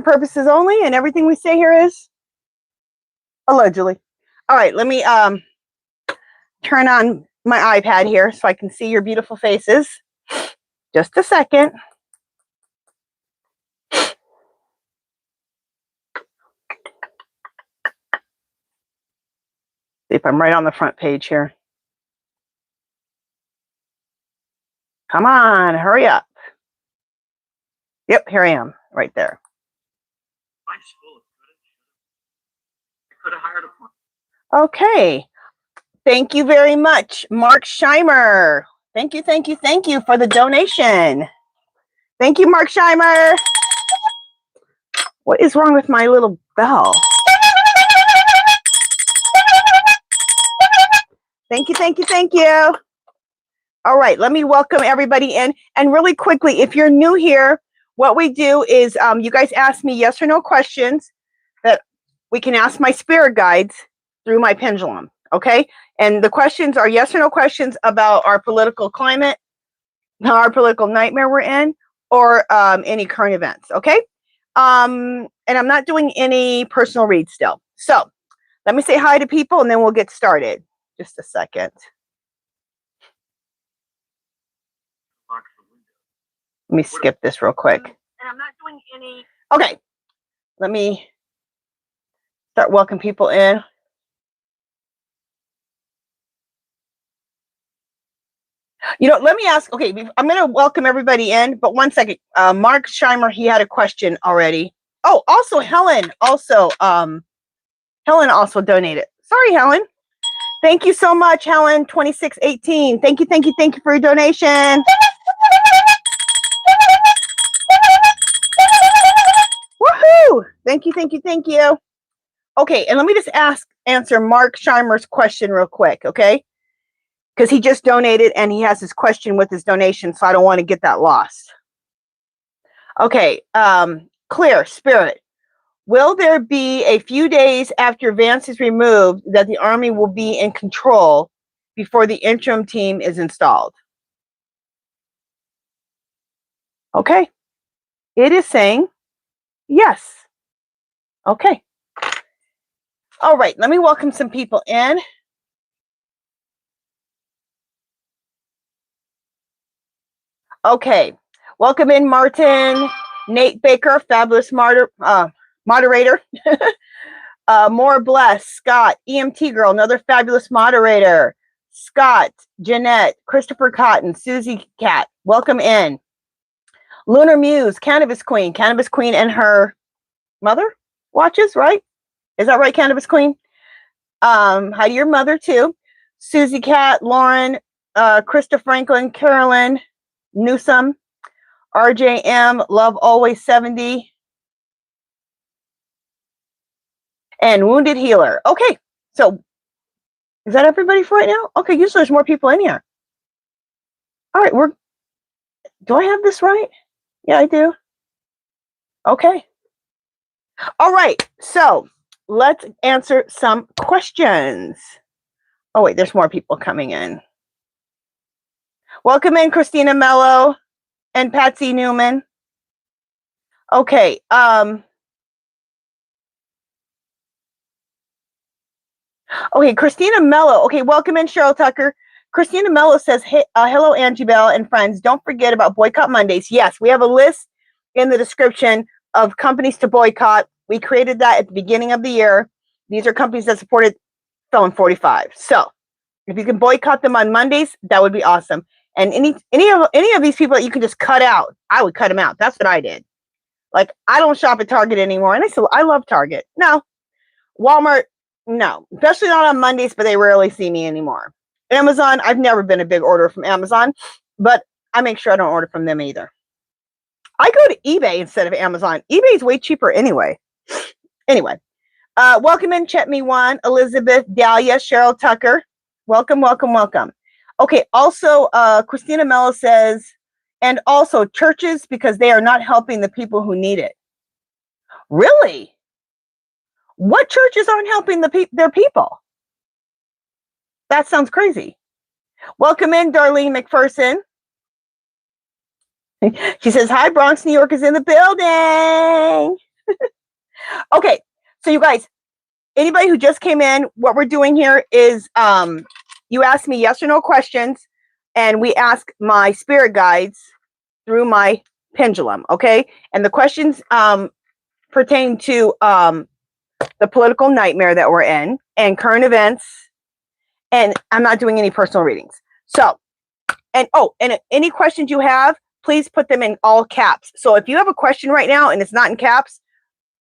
purposes only, and everything we say here is allegedly. All right, let me turn on my iPad here so I can see your beautiful faces. Just a second. See if I'm right on the front page here. Come on, hurry up. Yep, here I am, right there. Okay. Thank you very much, Mark Scheimer. Thank you for the donation. Thank you, Mark Scheimer. What is wrong with my little bell? Thank you. All right, let me welcome everybody in. And really quickly, if you're new here, what we do is you guys ask me yes or no questions that we can ask my spirit guides through my pendulum, okay? And the questions are yes or no questions about our political climate, our political nightmare we're in, or any current events, okay? And I'm not doing any personal reads still. So let me say hi to people and then we'll get started. Just a second. Let me skip this real quick. And I'm not doing any. Okay. Let me start welcoming people in. You know, let me ask. Okay, I'm going to welcome everybody in, but one second. Mark Scheimer, he had a question already. Oh, also Helen. Helen also donated. Sorry, Helen. Thank you so much, Helen. 2618. Thank you for your donation. Woohoo! Thank you. Okay, and let me just answer Mark Scheimer's question real quick, okay? Because he just donated and he has his question with his donation, so I don't want to get that lost. Okay, clear, spirit. Will there be a few days after Vance is removed that the army will be in control before the interim team is installed? Okay, it is saying yes. Okay. All right, let me welcome some people in. Okay, welcome in Martin, Nate Baker, fabulous moderator. More Bless, Scott, EMT Girl, another fabulous moderator. Scott, Jeanette, Christopher Cotton, Susie Cat, welcome in. Lunar Muse, Cannabis Queen and her mother watches, right? Is that right, Cannabis Queen? Hi to your mother too. Susie Cat, Lauren, Krista Franklin, Carolyn, Newsome, RJM, Love Always 70, and Wounded Healer. Okay, so is that everybody for right now? Okay, usually there's more people in here. All right, do I have this right? Yeah, I do. Okay. All right, so let's answer some questions. Oh, wait, there's more people coming in. Welcome in, Christina Mello and Patsy Newman. Okay. Okay, Christina Mello. Okay, welcome in, Cheryl Tucker. Christina Mello says, hey, hello, Angie Bell and friends. Don't forget about Boycott Mondays. Yes, we have a list in the description of companies to boycott. We created that at the beginning of the year. These are companies that supported Felon 45. So if you can boycott them on Mondays, that would be awesome. And any of these people that you can just cut out, I would cut them out. That's what I did. Like, I don't shop at Target anymore. And I love Target. No. Walmart, no. Especially not on Mondays, but they rarely see me anymore. Amazon, I've never been a big order from Amazon, but I make sure I don't order from them either. I go to eBay instead of Amazon. eBay is way cheaper anyway. Anyway, welcome in, Chet Me One, Elizabeth, Dahlia, Cheryl Tucker. Welcome. Okay, also, Christina Mello says, and also churches, because they are not helping the people who need it. Really? What churches aren't helping their people? That sounds crazy. Welcome in, Darlene McPherson. She says, hi, Bronx, New York is in the building. Okay, so you guys, anybody who just came in, what we're doing here is you ask me yes or no questions, and we ask my spirit guides through my pendulum, okay? And the questions pertain to the political nightmare that we're in and current events, and I'm not doing any personal readings. So, and any questions you have, please put them in all caps. So if you have a question right now and it's not in caps,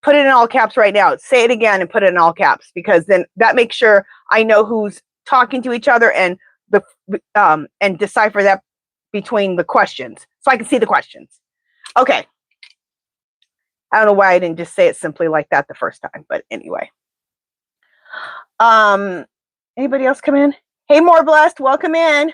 put it in all caps right now. Say it again and put it in all caps, because then that makes sure I know who's talking to each other and and decipher that between the questions so I can see the questions. Okay. I don't know why I didn't just say it simply like that the first time, but anyway. Anybody else come in? Hey, More Blessed, welcome in.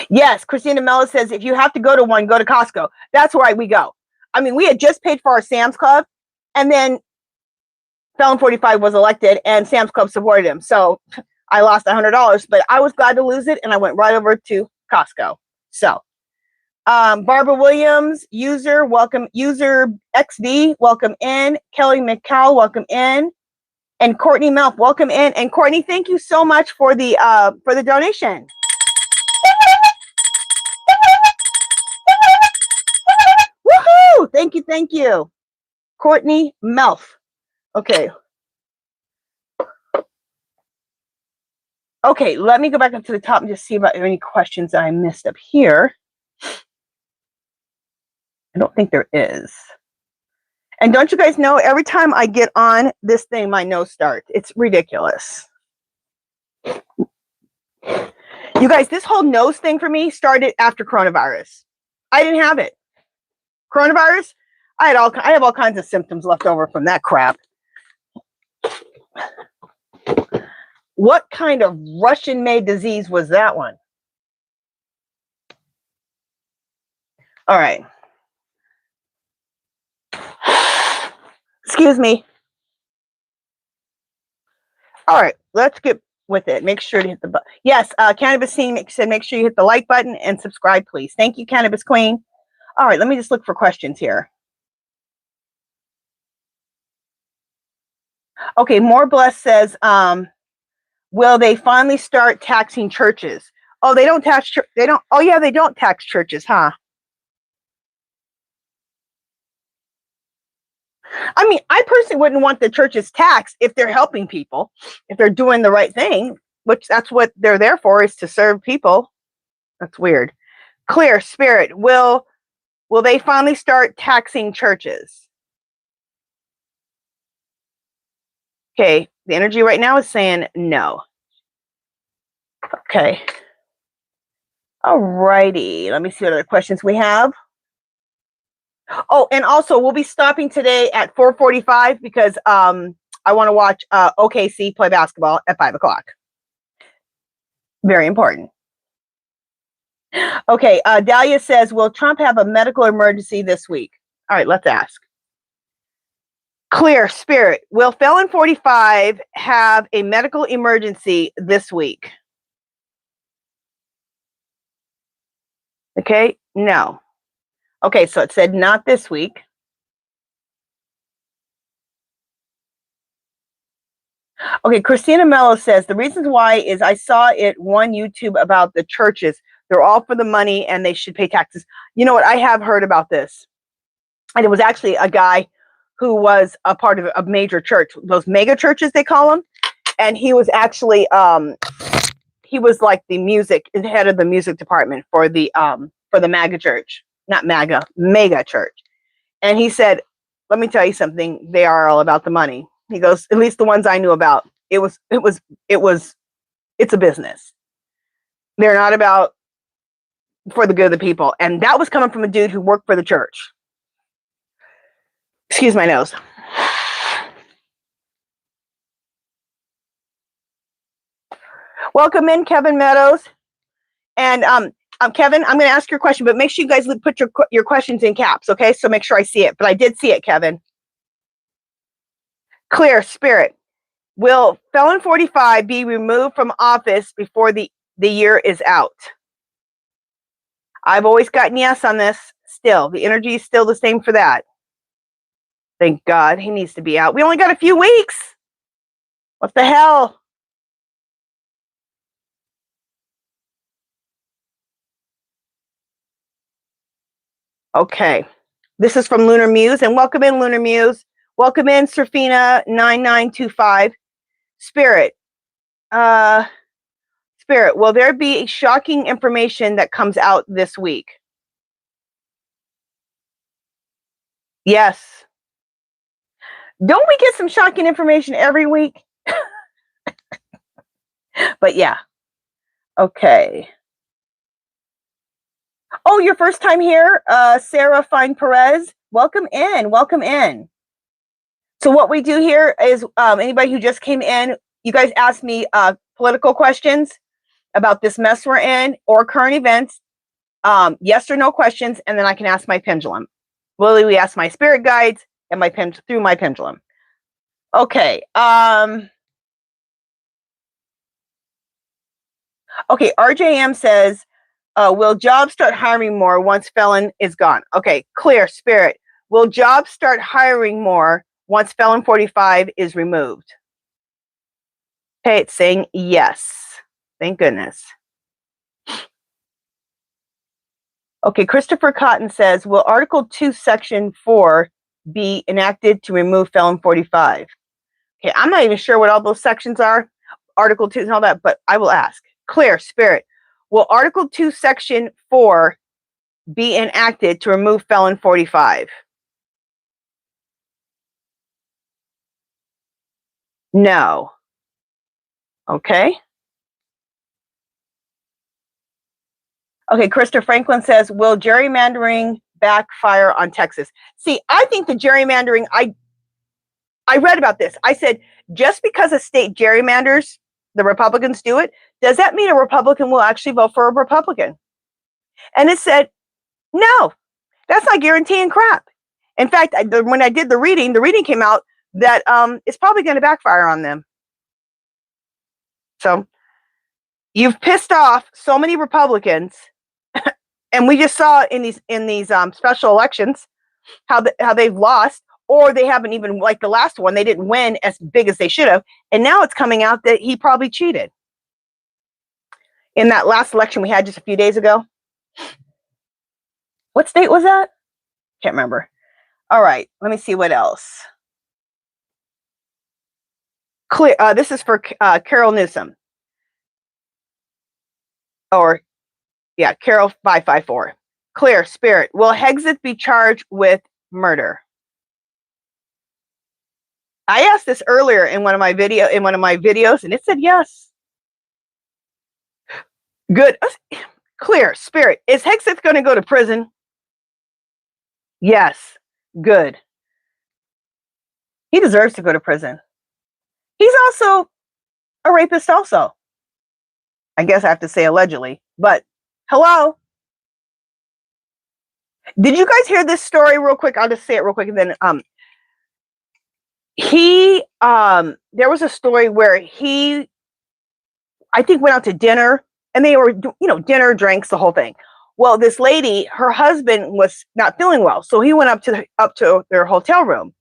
Yes, Christina Mello says, if you have to go to one, go to Costco. That's where we go. I mean, we had just paid for our Sam's Club, and then Felon 45 was elected, and Sam's Club supported him. So I lost $100, but I was glad to lose it, and I went right over to Costco. So, Barbara Williams, user, welcome. User XD, welcome in. Kelly McCall, welcome in. And Courtney Melf, welcome in. And Courtney, thank you so much for the donation. Woohoo! Thank you. Courtney Melf. Okay. Okay, let me go back up to the top and just see about any questions that I missed up here. I don't think there is. And don't you guys know, every time I get on this thing, my nose starts. It's ridiculous. You guys, this whole nose thing for me started after coronavirus. I didn't have it. Coronavirus, I have all kinds of symptoms left over from that crap. What kind of Russian-made disease was that one? All right. Excuse me. All right, let's get with it. Make sure to hit the button. Yes, Cannabis Scene said make sure you hit the like button and subscribe, please. Thank you, Cannabis Queen. All right, let me just look for questions here. Okay, More Blessed says, will they finally start taxing churches? Oh, they don't tax. They don't. Oh, yeah, they don't tax churches, huh? I mean, I personally wouldn't want the churches taxed if they're helping people, if they're doing the right thing, which that's what they're there for, is to serve people. That's weird. Clear Spirit, will they finally start taxing churches? Okay, the energy right now is saying no. Okay. All righty. Let me see what other questions we have. Oh, and also we'll be stopping today at 4:45 because I want to watch OKC play basketball at 5 o'clock. Very important. Okay, Dahlia says, will Trump have a medical emergency this week? All right, let's ask. Clear Spirit, will Felon 45 have a medical emergency this week? Okay, no. Okay, so it said not this week. Okay, Christina Mello says, the reasons why is I saw it one YouTube about the churches. They're all for the money and they should pay taxes. You know what? I have heard about this. And it was actually a guy who was a part of a major church, those mega churches, they call them. And he was actually, he was like the head of the music department for the MAGA church. Not MAGA, mega church. And he said, let me tell you something. They are all about the money. He goes, at least the ones I knew about, it's a business. They're not about for the good of the people. And that was coming from a dude who worked for the church. Excuse my nose. Welcome in, Kevin Meadows. And Kevin, I'm going to ask your question, but make sure you guys put your questions in caps, okay? So make sure I see it. But I did see it, Kevin. Clear Spirit, will Felon 45 be removed from office before the year is out? I've always gotten yes on this. Still, the energy is still the same for that. Thank God he needs to be out. We only got a few weeks. What the hell? Okay. This is from Lunar Muse, and welcome in, Lunar Muse. Welcome in, Serfina9925. Spirit. Spirit, will there be shocking information that comes out this week? Yes. Don't we get some shocking information every week? But yeah. Okay. Oh, your first time here, Sarah Fine Perez. Welcome in. Welcome in. So what we do here is anybody who just came in, you guys ask me political questions about this mess we're in or current events. Yes or no questions, and then I can ask my pendulum. Lily, we ask my spirit guides and my through my pendulum. Okay. Okay, RJM says, will jobs start hiring more once felon is gone? Okay, clear, spirit. Will jobs start hiring more once felon 45 is removed? Okay, it's saying yes. Thank goodness. Okay, Christopher Cotton says, will Article 2, Section 4 be enacted to remove felon 45? Okay, I'm not even sure what all those sections are, Article 2 and all that, but I will ask. Clear, spirit. Will Article 2, Section 4 be enacted to remove felon 45? No. Okay. Okay, Krista Franklin says, will gerrymandering backfire on Texas? See, I think the gerrymandering, I read about this. I said, just because a state gerrymanders, the Republicans do it, does that mean a Republican will actually vote for a Republican? And it said, no, that's not guaranteeing crap. In fact, when I did the reading came out that it's probably going to backfire on them. So you've pissed off so many Republicans, and we just saw in these special elections how they've lost, or they haven't even, like the last one, they didn't win as big as they should have, and now it's coming out that he probably cheated in that last election we had just a few days ago. What state was that? Can't remember. All right, let me see what else. Clear. This is for Carol Newsom. Or, yeah, Carol 554. Clear, spirit. Will Hexeth be charged with murder? I asked this earlier in one of my videos, and it said yes. Good. Clear, spirit. Is Hexeth going to go to prison? Yes. Good. He deserves to go to prison. He's also a rapist also. I guess I have to say allegedly, but hello. Did you guys hear this story real quick? I'll just say it real quick, and then there was a story where he, I think, went out to dinner, and they were, dinner, drinks, the whole thing. Well, this lady, her husband was not feeling well, so he went up to their hotel room.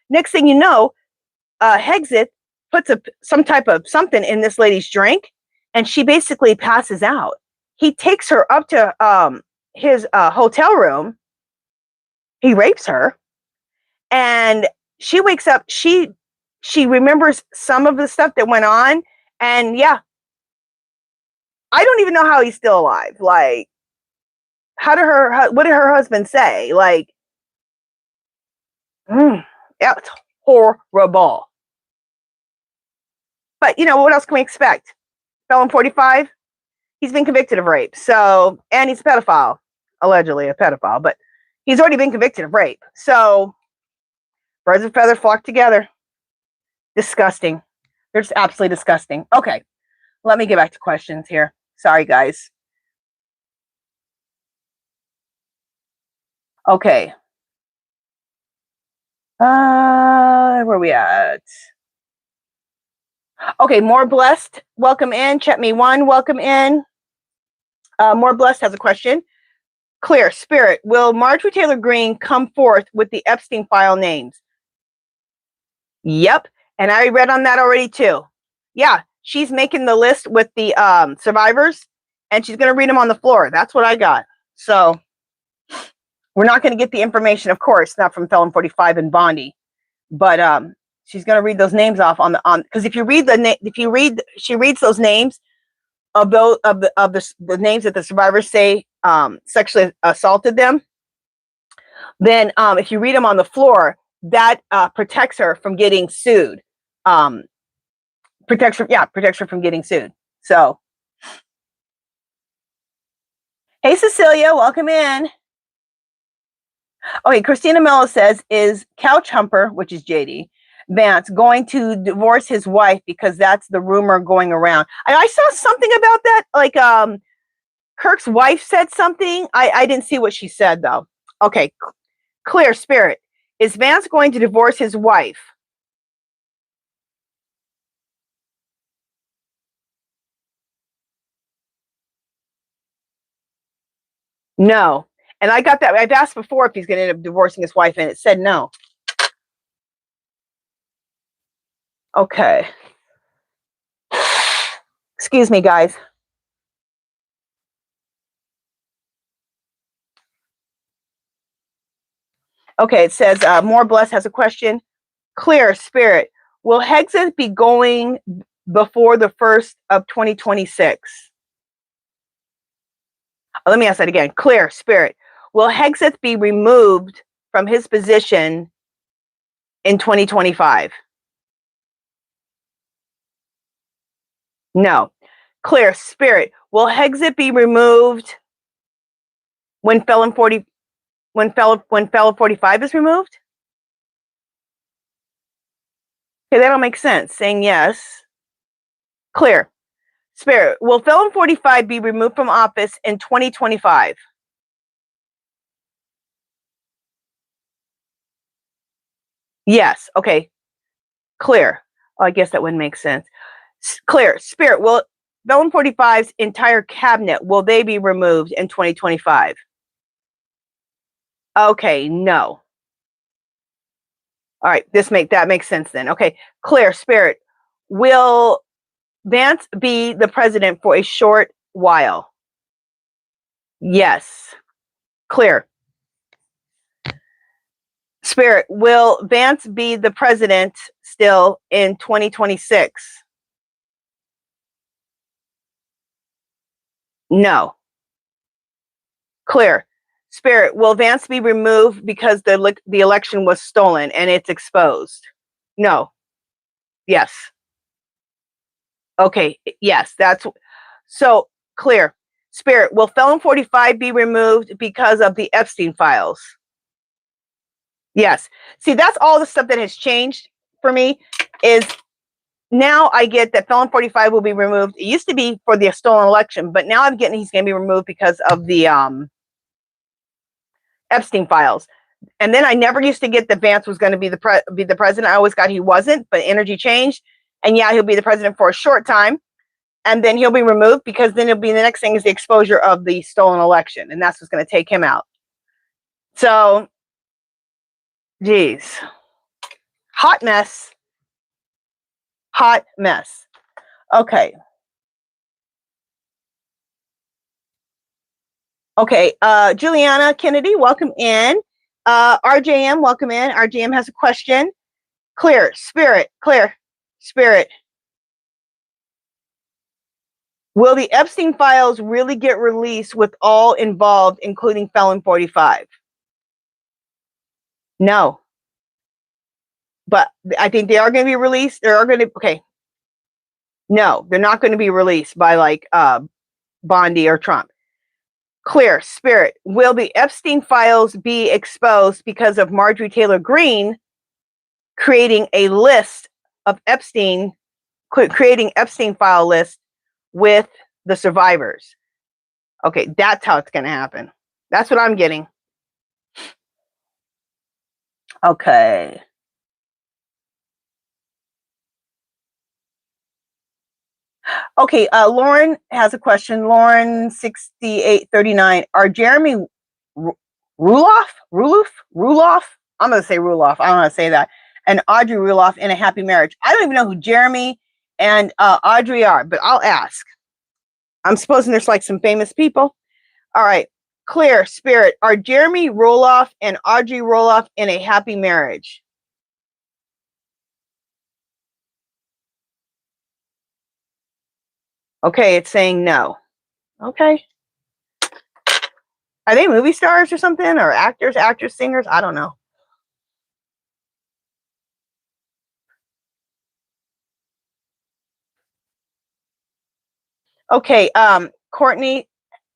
Next thing you know, Hexeth puts some type of something in this lady's drink, and she basically passes out. He takes her up to his hotel room. He rapes her, and she wakes up. She remembers some of the stuff that went on, and yeah, I don't even know how he's still alive. Like, what did her husband say? Like, yeah, it's horrible. But what else can we expect? Felon 45, he's been convicted of rape. So, and he's a pedophile, allegedly a pedophile, but he's already been convicted of rape. So, birds of feather flock together. Disgusting. They're just absolutely disgusting. Okay, let me get back to questions here. Sorry, guys. Okay. Where are we at? Okay, More Blessed, welcome in. Chet Me One, welcome in. More Blessed has a question. Clear. Spirit, will Marjorie Taylor Greene come forth with the Epstein file names? Yep. And I read on that already too. Yeah, she's making the list with the survivors, and she's going to read them on the floor. That's what I got. So we're not going to get the information, of course, not from Felon 45 and Bondi, but she's going to read those names off on because if you read she reads those names of those the names that the survivors say sexually assaulted them. Then if you read them on the floor, that protects her from getting sued. Protects her from getting sued. So, hey Cecilia, welcome in. Okay, Christina Mello says, is Couch Humper, which is JD Vance, going to divorce his wife because that's the rumor going around? I saw something about that, like Kirk's wife said something. I didn't see what she said though. Okay, Clear. Spirit, is Vance going to divorce his wife? No. And I got that. I've asked before if he's going to end up divorcing his wife, and it said no. Okay. Excuse me, guys. Okay, it says, More Bless has a question. Clear. Spirit, will Hexes be going before the 1st of 2026? Let me ask that again. Clear. Spirit, will Hexeth be removed from his position in 2025? No. Clear. Spirit, will Hexeth be removed when Felon 45 is removed? Okay, that don't make sense. Saying yes. Clear. Spirit, will Felon 45 be removed from office in 2025? Yes. Okay. Clear. Oh, I guess that wouldn't make sense. Clear. Spirit, will Felon 45's entire cabinet, will they be removed in 2025? Okay, no. All right, that makes sense then. Okay, Clear. Spirit, will Vance be the president for a short while? Yes. Clear. Spirit, will Vance be the president still in 2026? No. Clear. Spirit, will Vance be removed because the election was stolen and it's exposed? No. Yes. Okay. Yes, that's so clear. Spirit, will Felon 45 be removed because of the Epstein files? Yes. See, that's all the stuff that has changed for me is now I get that Felon 45 will be removed. It used to be for the stolen election, but now I'm getting he's going to be removed because of the Epstein files. And then I never used to get that Vance was going to be the president. I always got he wasn't, but energy changed. And yeah, he'll be the president for a short time. And then he'll be removed because then it'll be the next thing is the exposure of the stolen election. And that's what's going to take him out. So, geez. Hot mess. Hot mess. Okay. Okay. Juliana Kennedy, welcome in. RJM, welcome in. RJM has a question. Clear. Spirit. Clear. Spirit. Will the Epstein files really get released with all involved, including Felon 45? No. But I think they are going to be released. They are going to, okay. No, they're not going to be released by like Bondi or Trump. Clear. Spirit. Will the Epstein files be exposed because of Marjorie Taylor Greene creating a list of creating Epstein file list with the survivors? Okay, that's how it's going to happen. That's what I'm getting. Okay. Okay, Lauren has a question. Lauren 6839. Are Jeremy Ruloff. I'm going to say Ruloff. I don't know how to say that. And Audrey Ruloff in a happy marriage. I don't even know who Jeremy and Audrey are, but I'll ask. I'm supposing there's like some famous people. All right. Clear, Spirit. Are Jeremy Roloff and Audrey Roloff in a happy marriage? Okay, it's saying no. Okay. Are they movie stars or something? Or actors, actors, singers? I don't know. Okay, Courtney,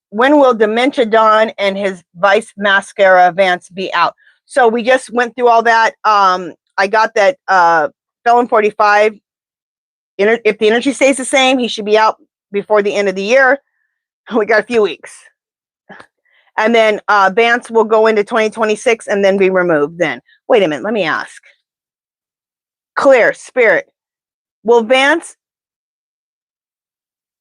when will Dementia Dawn and his Vice Mascara Vance be out? So we just went through all that. I got that Felon 45. If the energy stays the same, he should be out before the end of the year. We got a few weeks. And then Vance will go into 2026 and then be removed then. Wait a minute, let me ask. Clear, Spirit. Will Vance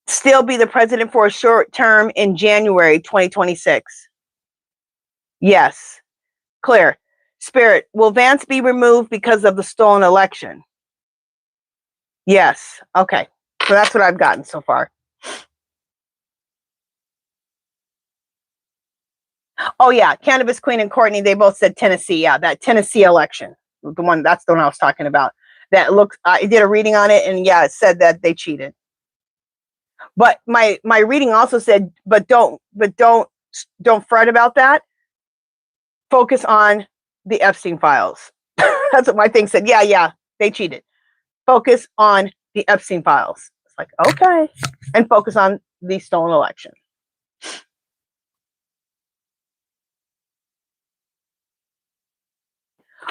still be the president for a short term in January 2026? Yes. Clear. Spirit. Will Vance be removed because of the stolen election? Yes. Okay. So that's what I've gotten so far. Oh yeah, Cannabis Queen and Courtney, they both said Tennessee. Yeah, that Tennessee election. That's the one I was talking about. That looks, I did a reading on it, and yeah, it said that they cheated. But my reading also said, but don't fret about that. Focus on the Epstein files. That's what my thing said. Yeah, they cheated. Focus on the Epstein files. It's like, okay. And focus on the stolen election.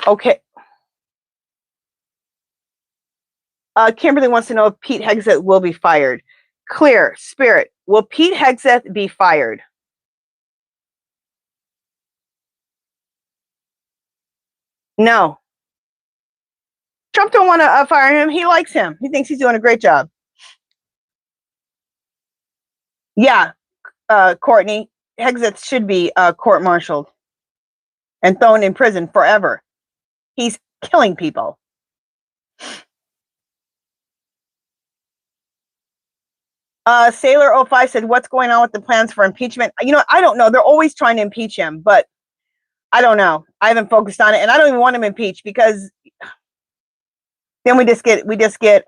Okay. Kimberly wants to know if Pete Hegseth will be fired. Clear, Spirit. Will Pete Hegseth be fired? No. Trump don't want to fire him. He likes him. He thinks he's doing a great job. Yeah, Courtney, Hegseth should be court-martialed and thrown in prison forever. He's killing people. Sailor 05 said, what's going on with the plans for impeachment? You know, I don't know. They're always trying to impeach him, but I don't know. I haven't focused on it, and I don't even want him impeached because then we just get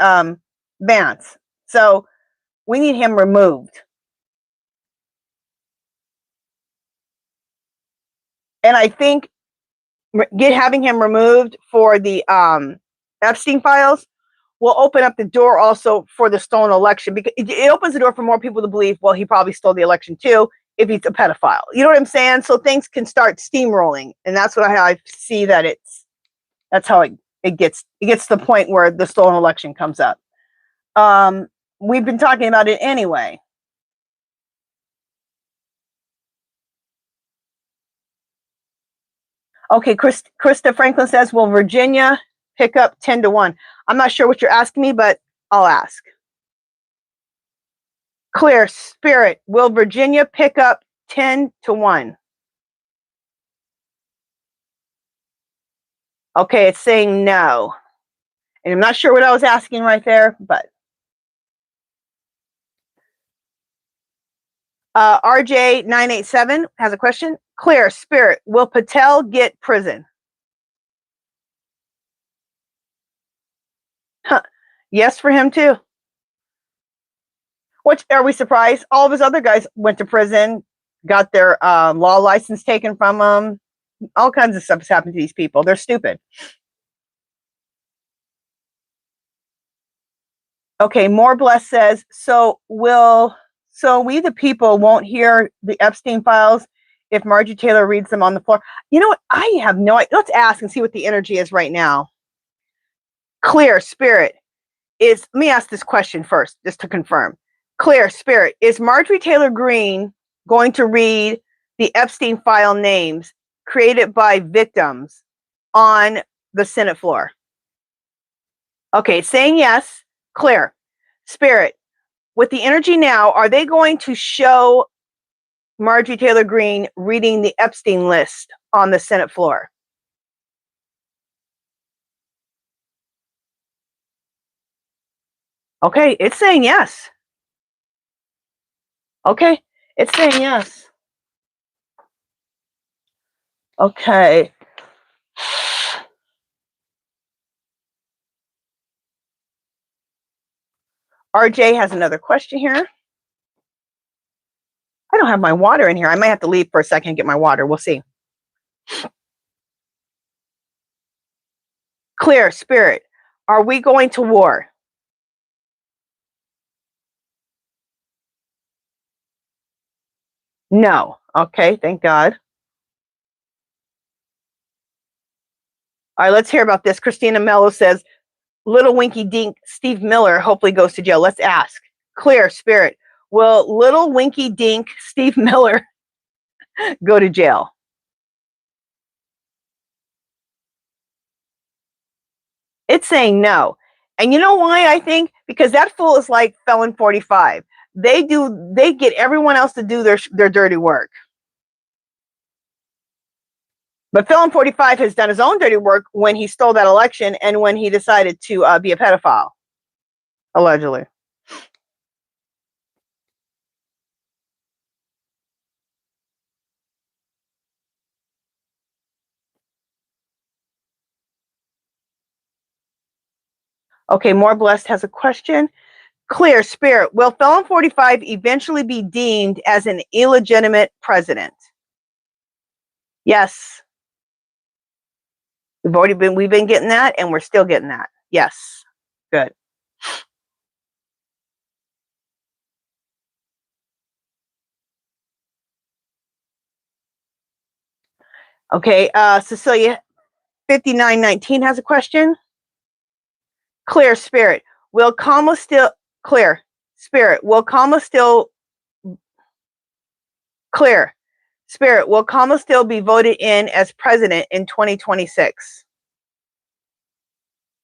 Vance. So we need him removed. And I think having him removed for the Epstein files will open up the door also for the stolen election, because it opens the door for more people to believe, well, he probably stole the election too if he's a pedophile. You know what I'm saying? So things can start steamrolling, and that's what I see that that's how it gets to the point where the stolen election comes up. We've been talking about it anyway. Okay, Krista Franklin says, will Virginia pick up 10-1? I'm not sure what you're asking me, but I'll ask. Clear, Spirit. Will Virginia pick up 10-1? Okay, it's saying no. And I'm not sure what I was asking right there, but RJ987 has a question. Clear, Spirit. Will Patel get prison? Huh. Yes, for him too. Which, are we surprised? All of his other guys went to prison, got their law license taken from them. All kinds of stuff has happened to these people. They're stupid. Okay, More Bless says, so we the people won't hear the Epstein files if Margie Taylor reads them on the floor? You know what? I have no idea. Let's ask and see what the energy is right now. Clear, Spirit. Let me ask this question first, just to confirm. Clear, Spirit. Is Marjorie Taylor Greene going to read the Epstein file names created by victims on the Senate floor? Okay, saying yes. Clear. Spirit. With the energy now, are they going to show Marjorie Taylor Greene reading the Epstein list on the Senate floor? Okay, it's saying yes. Okay, it's saying yes. Okay. RJ has another question here. I don't have my water in here. I might have to leave for a second and get my water. We'll see. Clear, Spirit. Are we going to war? No. Okay, thank God. All right, let's hear about this. Christina Mello says, Little Winky Dink Steve Miller hopefully goes to jail. Let's ask. Clear, Spirit. Will Little Winky Dink Steve Miller go to jail? It's saying no. And you know why I think? Because that fool is like Felon 45. They get everyone else to do their dirty work. But Felon 45 has done his own dirty work when he stole that election and when he decided to be a pedophile, allegedly. Okay, More Blessed has a question. Clear, Spirit. Will Felon 45 eventually be deemed as an illegitimate president? Yes. We've been getting that, and we're still getting that. Yes. Good. Okay, Cecilia 5919 has a question. Clear, Spirit. Will Kamala still clear? Spirit. Will Kamala still clear? Spirit. Will Kamala still be voted in as president in 2026?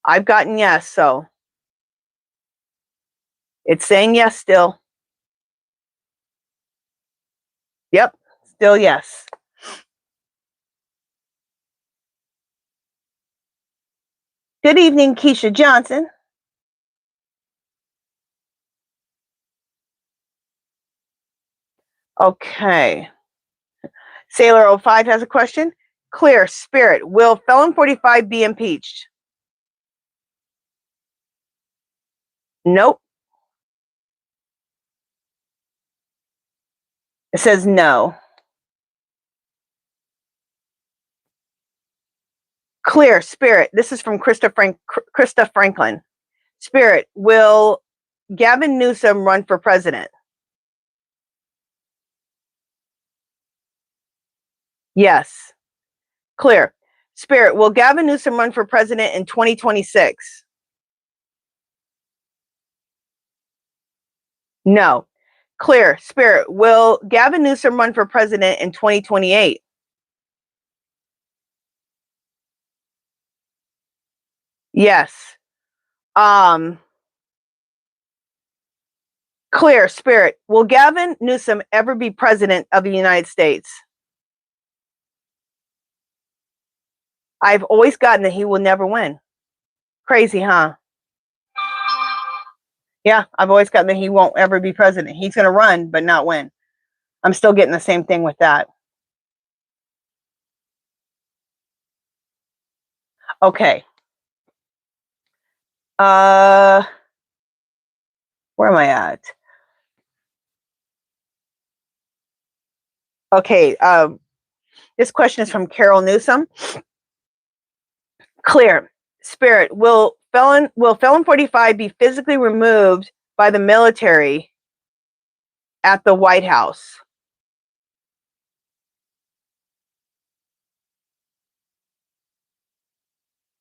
I've gotten yes, so it's saying yes still. Yep, still yes. Good evening, Keisha Johnson. Okay. Sailor 05 has a question. Clear, Spirit. Will Felon 45 be impeached? Nope. It says no. Clear, Spirit. This is from Krista Franklin. Spirit, will Gavin Newsom run for president? Yes. Clear. Spirit, will Gavin Newsom run for president in 2026? No. Clear. Spirit, will Gavin Newsom run for president in 2028? Yes. Clear, Spirit, will Gavin Newsom ever be president of the United States? I've always gotten that he will never win. Crazy, huh? Yeah, I've always gotten that he won't ever be president. He's going to run, but not win. I'm still getting the same thing with that. Okay. Where am I at? Okay. This question is from Carol Newsom. Clear, Spirit. Will Felon 45 be physically removed by the military at the White House?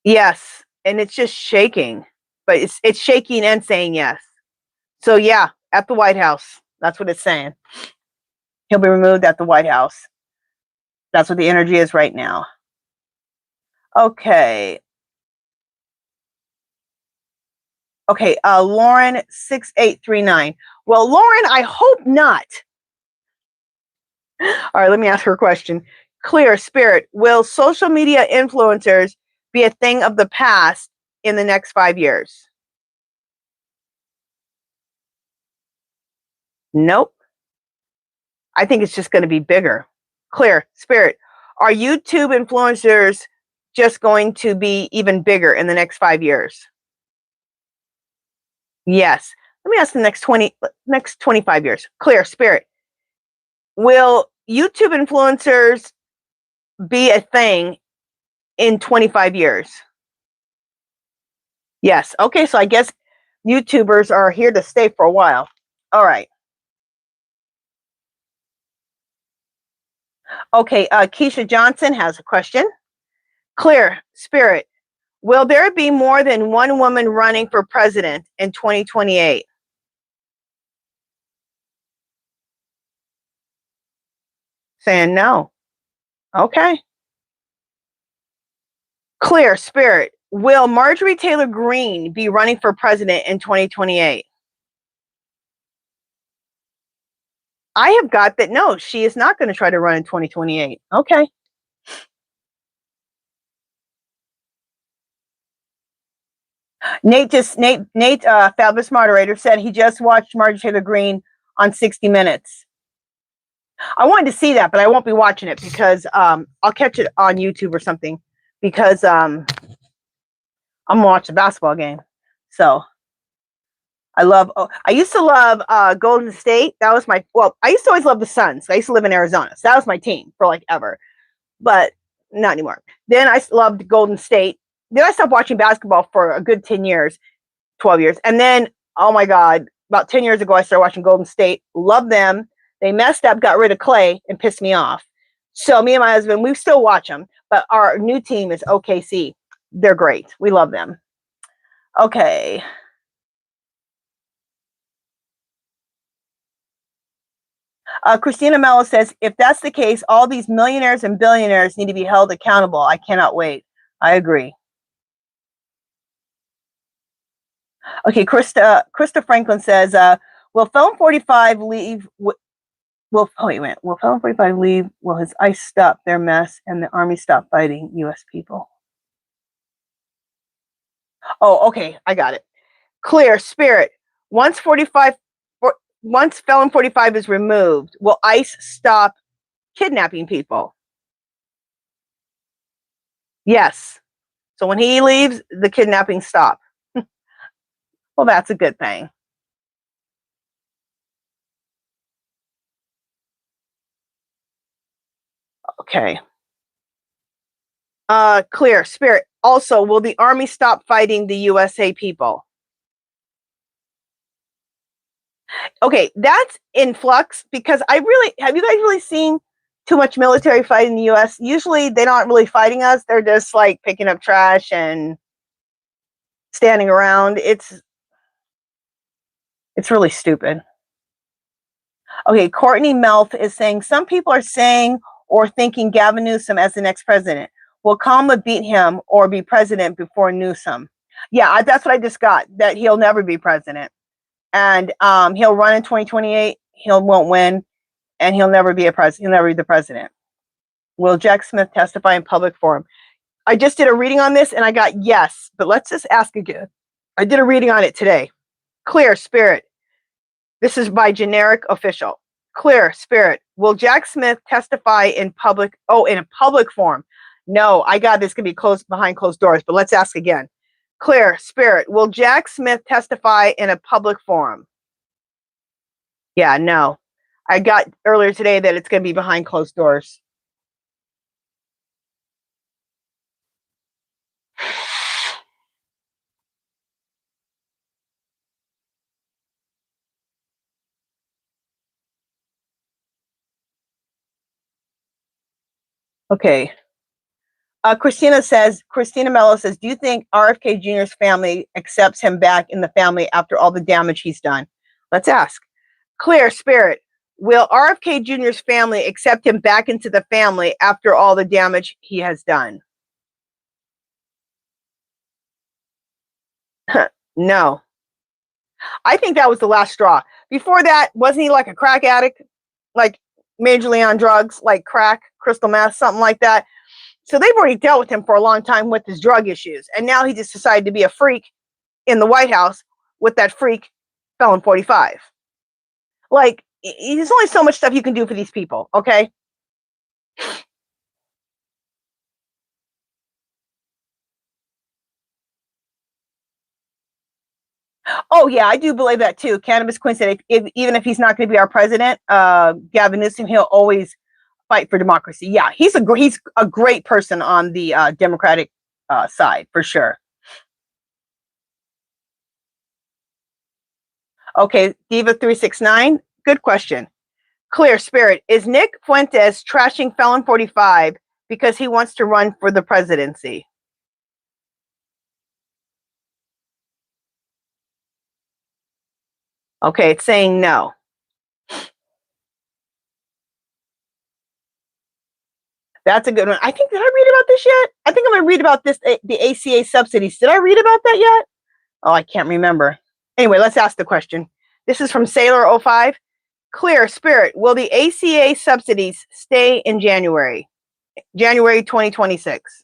Yes, and it's just shaking, but it's shaking and saying yes. So yeah, at the White House. That's what it's saying. He'll be removed at the White House. That's what the energy is right now. Okay. Okay, Lauren 6839. Well, Lauren, I hope not. All right, let me ask her a question. Clear, Spirit, will social media influencers be a thing of the past in the next 5 years? Nope. I think it's just going to be bigger. Clear, Spirit, are YouTube influencers just going to be even bigger in the next 5 years? Yes. Let me ask the next 25 years. Clear, Spirit, will YouTube influencers be a thing in 25 years? Yes. Okay, so I guess YouTubers are here to stay for a while. All right. Okay, Keisha Johnson has a question. Clear, Spirit, will there be more than one woman running for president in 2028? Saying no. Okay. Clear, Spirit, will Marjorie Taylor Greene be running for president in 2028? I have got that no, she is not going to try to run in 2028. Okay. Nate, fabulous moderator, said he just watched Marjorie Taylor Greene on 60 Minutes. I wanted to see that, but I won't be watching it because I'll catch it on YouTube or something because I'm gonna watch the basketball game. So I used to love Golden State. That was I used to always love the Suns. I used to live in Arizona, so that was my team for like ever, but not anymore. Then I loved Golden State. Then I stopped watching basketball for a good 10 years, 12 years. And then, oh my God, about 10 years ago, I started watching Golden State. Love them. They messed up, got rid of Clay, and pissed me off. So me and my husband, we still watch them. But our new team is OKC. They're great. We love them. Okay. Christina Mello says, if that's the case, all these millionaires and billionaires need to be held accountable. I cannot wait. I agree. Okay, Krista Franklin says, will Felon 45 leave? Will Felon 45 leave? Will his ICE stop their mess and the army stop fighting U.S. people? Oh, okay, I got it. Clear, Spirit. Once Felon 45 is removed, will ICE stop kidnapping people? Yes. So when he leaves, the kidnapping stop. Well, that's a good thing. Okay. Clear, Spirit. Also, will the army stop fighting the USA people? Okay, that's in flux because have you guys really seen too much military fight in the US? Usually they're not really fighting us. They're just like picking up trash and standing around. It's really stupid. Okay, Courtney Melf is saying some people are saying or thinking Gavin Newsom as the next president. Will Kamala beat him or be president before Newsom? Yeah, that's what I just got, that he'll never be president. And he'll run in 2028. He won't win, and he'll never be He'll never be the president. Will Jack Smith testify in public forum? I just did a reading on this, and I got yes, but let's just ask again. I did a reading on it today. Clear, Spirit. This is by generic official. Clear, Spirit. Will Jack Smith testify in public? Oh, in a public forum. No, I got this. Going to be behind closed doors, but let's ask again. Clear, Spirit. Will Jack Smith testify in a public forum? Yeah, no. I got earlier today that it's going to be behind closed doors. Okay. Christina Mello says, do you think RFK Jr.'s family accepts him back in the family after all the damage he's done? Let's ask. Clear, Spirit. Will RFK Jr.'s family accept him back into the family after all the damage he has done? No. I think that was the last straw. Before that, wasn't he like a crack addict? Like, majorly on drugs like crack, crystal meth, something like that. So they've already dealt with him for a long time with his drug issues. And now he just decided to be a freak in the White House with that freak felon 45. Like, there's only so much stuff you can do for these people, okay? Oh, yeah, I do believe that too. Cannabis Queen said even if he's not going to be our president, Gavin Newsom, he'll always fight for democracy. Yeah, he's a great person on the Democratic side, for sure. Okay, Diva369, good question. Clear Spirit, is Nick Fuentes trashing Felon 45 because he wants to run for the presidency? Okay, it's saying no. That's a good one. I think, did I read about this yet? I think I'm going to read about this, the ACA subsidies. Did I read about that yet? Oh, I can't remember. Anyway, let's ask the question. This is from Sailor05. Clear Spirit, will the ACA subsidies stay in January 2026?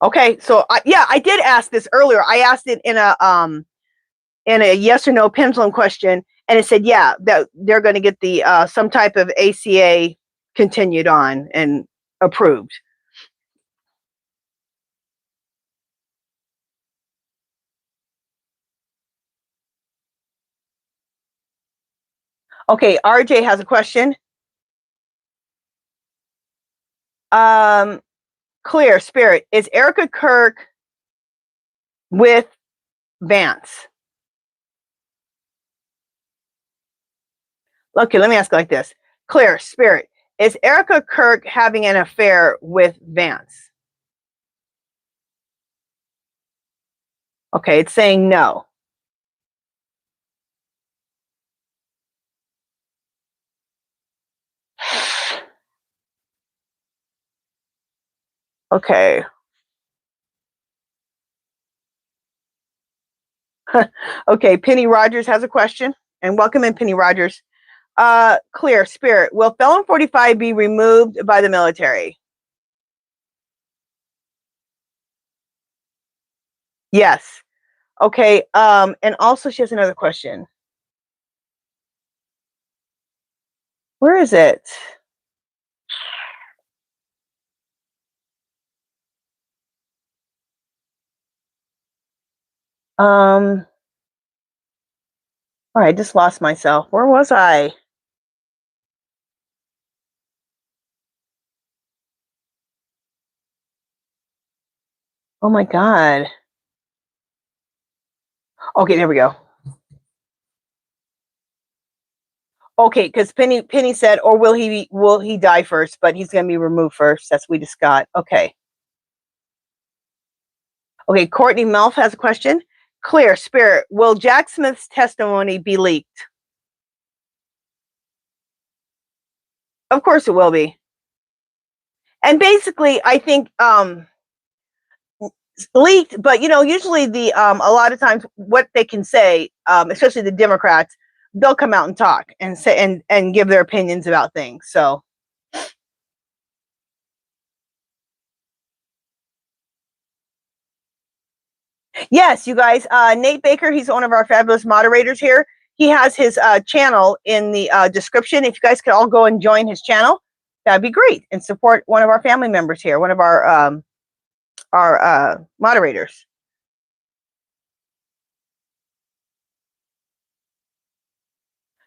Okay, so yeah, I did ask this earlier. I asked it in a yes or no pendulum question, and it said yeah, that they're going to get the some type of ACA continued on and approved. Okay, RJ has a question. Clear Spirit, is Erica Kirk with Vance? Okay, let me ask it like this. Clear Spirit, is Erica Kirk having an affair with Vance? Okay, it's saying no. Okay. Okay, Penny Rogers has a question, and welcome in, Penny Rogers. Clear Spirit, will Felon 45 be removed by the military? Yes. Okay, and also she has another question. Where is it? All right, I just lost myself. Where was I? Oh my God. Okay, there we go. Okay, because Penny said, or will he die first? But he's going to be removed first. That's what we just got. Okay. Okay, Courtney Melf has a question. Clear Spirit, will Jack Smith's testimony be leaked? Of course it will be. And basically, I think leaked, but usually the a lot of times what they can say, especially the Democrats, they'll come out and talk and say and give their opinions about things. So yes, you guys, Nate Baker, he's one of our fabulous moderators here. He has his channel in the description. If you guys could all go and join his channel, that'd be great, and support one of our family members here, one of our moderators.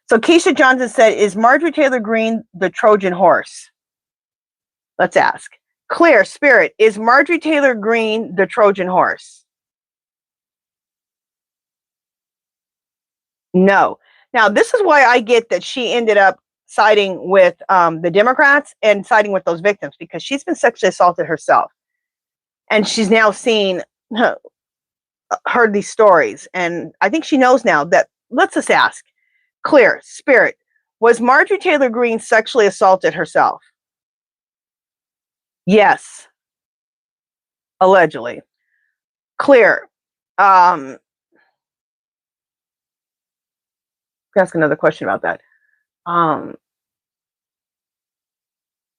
So Keisha Johnson said, is Marjorie Taylor Greene the Trojan horse? Let's ask. Clear Spirit, is Marjorie Taylor Greene the Trojan horse? No. Now, this is why I get that she ended up siding with the Democrats and siding with those victims, because she's been sexually assaulted herself. And she's now heard these stories. And I think she knows now that, let's just ask. Clear Spirit, was Marjorie Taylor Greene sexually assaulted herself? Yes. Allegedly. Clear. Ask another question about that.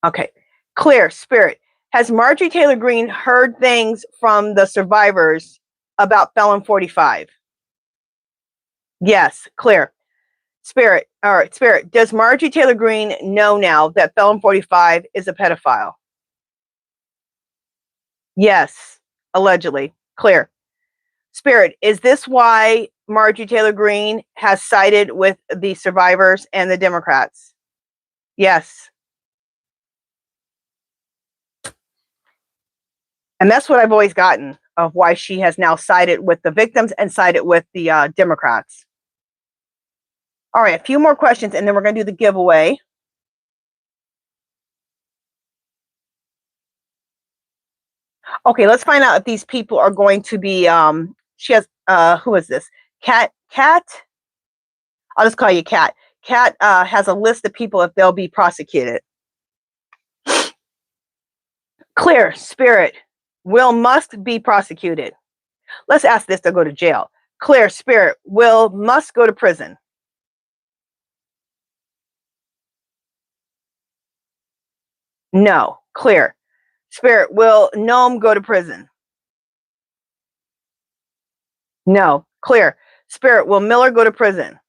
Okay. Clear, Spirit. Has Marjorie Taylor Greene heard things from the survivors about Felon 45? Yes, clear. Spirit. All right, Spirit. Does Marjorie Taylor Greene know now that Felon 45 is a pedophile? Yes, allegedly. Clear. Spirit. Is this why Marjorie Taylor Greene has sided with the survivors and the Democrats? Yes. And that's what I've always gotten of why she has now sided with the victims and sided with the Democrats. All right, a few more questions, and then we're going to do the giveaway. Okay, let's find out if these people are going to be, she has, who is this? Kat? I'll just call you Kat. Kat has a list of people if they'll be prosecuted. Clear, Spirit. Will must be prosecuted. Let's ask this to go to jail. Clear, Spirit. Will must go to prison. No. Clear. Spirit. Will Noam go to prison? No. Clear. Spirit. Will Miller go to prison?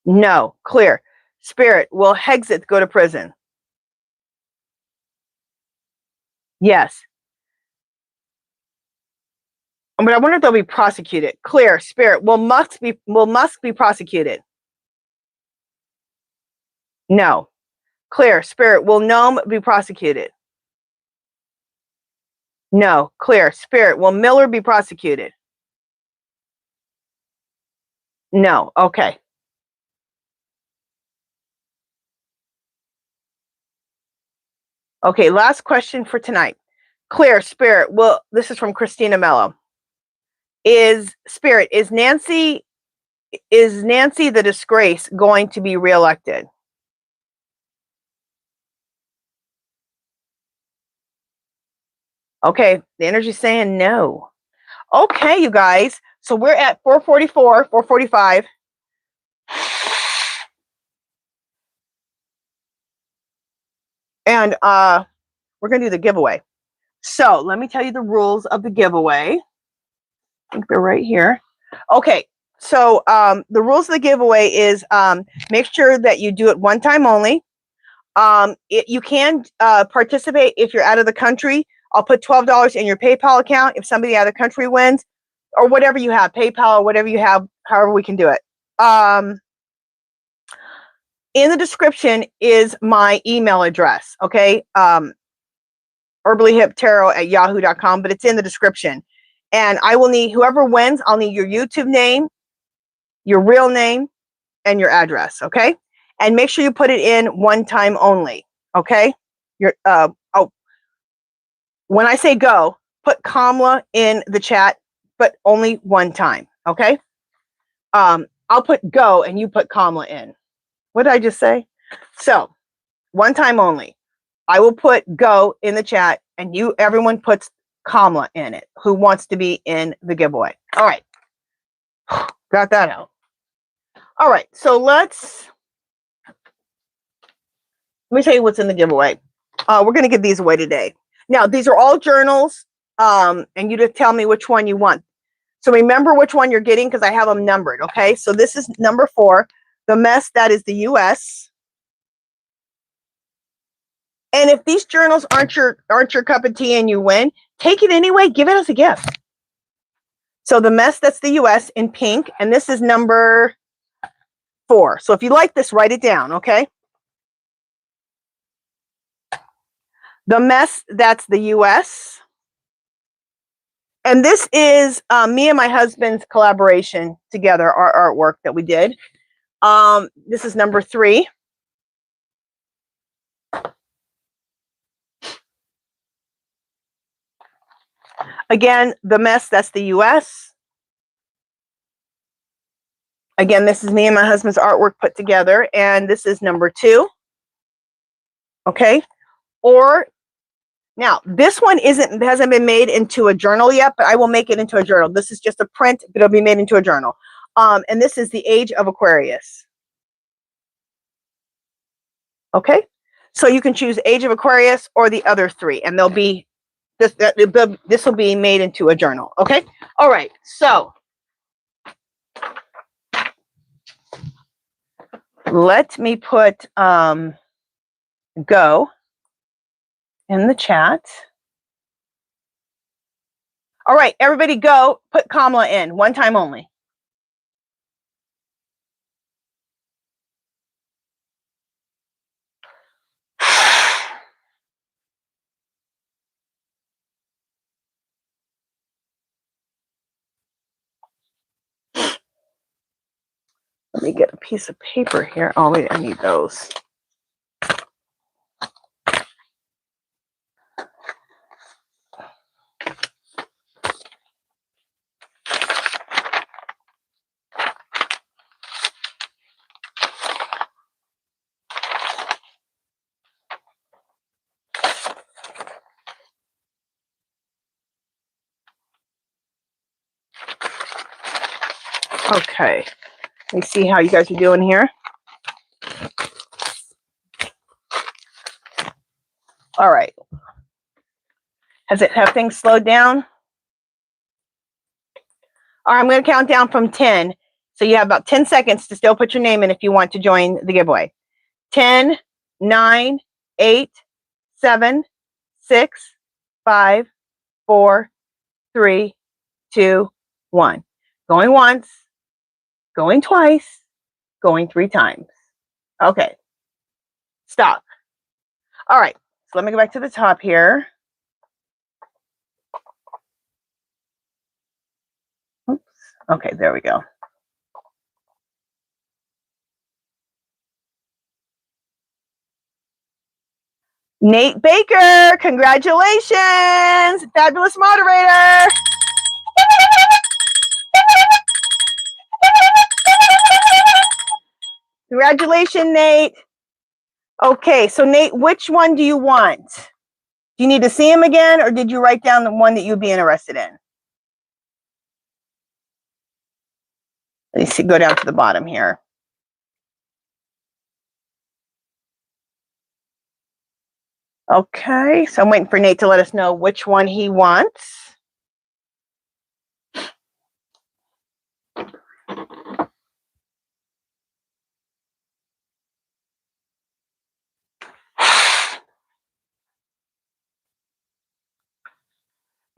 No. Clear. Spirit. Will Hexeth go to prison? Yes. But I wonder if they'll be prosecuted. Clear, Spirit. Will must be prosecuted? No. Clear, Spirit. Will Noam be prosecuted? No. Clear, Spirit. Will Miller be prosecuted? No. Okay. Okay, last question for tonight. Clear, Spirit. Will, this is from Christina Mello. Is Nancy the disgrace going to be reelected? Okay, the energy's saying no. Okay, you guys. So we're at 444, 445. And we're going to do the giveaway. So let me tell you the rules of the giveaway. I think they're right here. Okay, so the rules of the giveaway is make sure that you do it one time only. You can participate if you're out of the country. I'll put $12 in your PayPal account if somebody out of the country wins, or whatever you have, PayPal, or whatever you have, however we can do it. In the description is my email address, okay? HerballyHipTarot@yahoo.com, but it's in the description. And I will need, whoever wins, I'll need your YouTube name, your real name, and your address, okay? And make sure you put it in one time only, okay? When I say go, put KAMALA in the chat, but only one time, okay? I'll put go and you put KAMALA in. What did I just say? So, one time only. I will put go in the chat and everyone puts KAMALA in it who wants to be in the giveaway. All right. Got that out. All right. So let me tell you what's in the giveaway. We're going to give these away today. Now, these are all journals, and you just tell me which one you want. So remember which one you're getting because I have them numbered, okay? So this is number 4, the mess that is the U.S. And if these journals aren't your cup of tea and you win, take it anyway, give it as a gift. So the mess that's the U.S. in pink, and this is number 4. So if you like this, write it down, okay? The mess that's the U.S. And this is me and my husband's collaboration together, our artwork that we did. This is number 3. Again, the mess, that's the U.S. Again, this is me and my husband's artwork put together. And this is number 2. Okay. Or now this one hasn't been made into a journal yet, but I will make it into a journal. This is just a print, but it'll be made into a journal. And this is the age of Aquarius. Okay, so you can choose age of Aquarius or the other three, and they'll be this will be made into a journal. Okay, all right. So let me put go in the chat. All right, everybody, go put Kamala in one time only. Let me get a piece of paper here. Oh, wait, I need those. Okay, let me see how you guys are doing here. All right. Have things slowed down? All right, I'm going to count down from 10. So you have about 10 seconds to still put your name in if you want to join the giveaway. 10, 9, 8, 7, 6, 5, 4, 3, 2, 1. Going once, going twice, going 3 times. Okay. Stop. All right. So let me go back to the top here. Oops. Okay, there we go. Nate Baker, congratulations. Fabulous moderator. Congratulations, Nate. Okay, so Nate, which one do you want? Do you need to see him again, or did you write down the one that you'd be interested in? Let me see, go down to the bottom here. Okay, so I'm waiting for Nate to let us know which one he wants.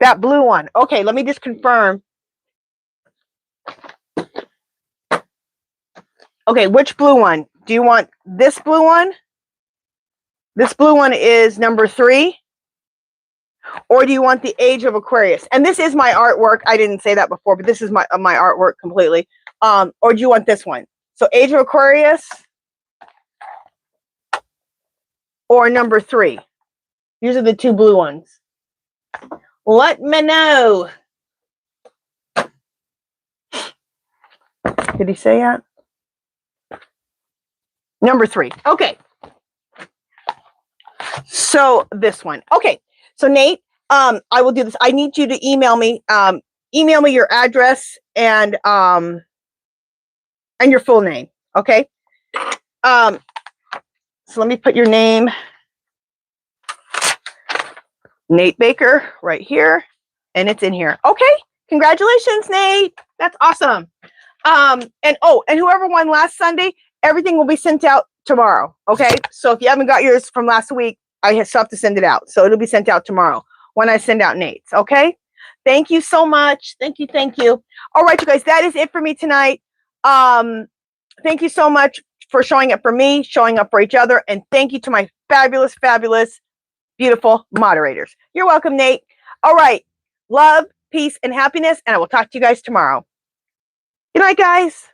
That blue one. Okay, let me just confirm. Okay, which blue one? Do you want this blue one? This blue one is number 3. Or do you want the age of Aquarius? And this is my artwork. I didn't say that before, but this is my artwork completely. Or do you want this one? So age of Aquarius or number 3. These are the 2 blue ones. Let me know. Did he say that? Number 3. Okay. So this one. Okay. So Nate, I will do this. I need you to email me. Email me your address and your full name. Okay. So let me put your name, Nate Baker, right here, and it's in here. Okay. Congratulations, Nate. That's awesome. And whoever won last Sunday, everything will be sent out tomorrow. Okay. So if you haven't got yours from last week, I still have to send it out. So it'll be sent out tomorrow when I send out Nate's. Okay. Thank you so much. Thank you. Thank you. All right, you guys, that is it for me tonight. Thank you so much for showing up for me, showing up for each other. And thank you to my fabulous, fabulous, beautiful moderators. You're welcome, Nate. All right. Love, peace, and happiness. And I will talk to you guys tomorrow. Good night, guys.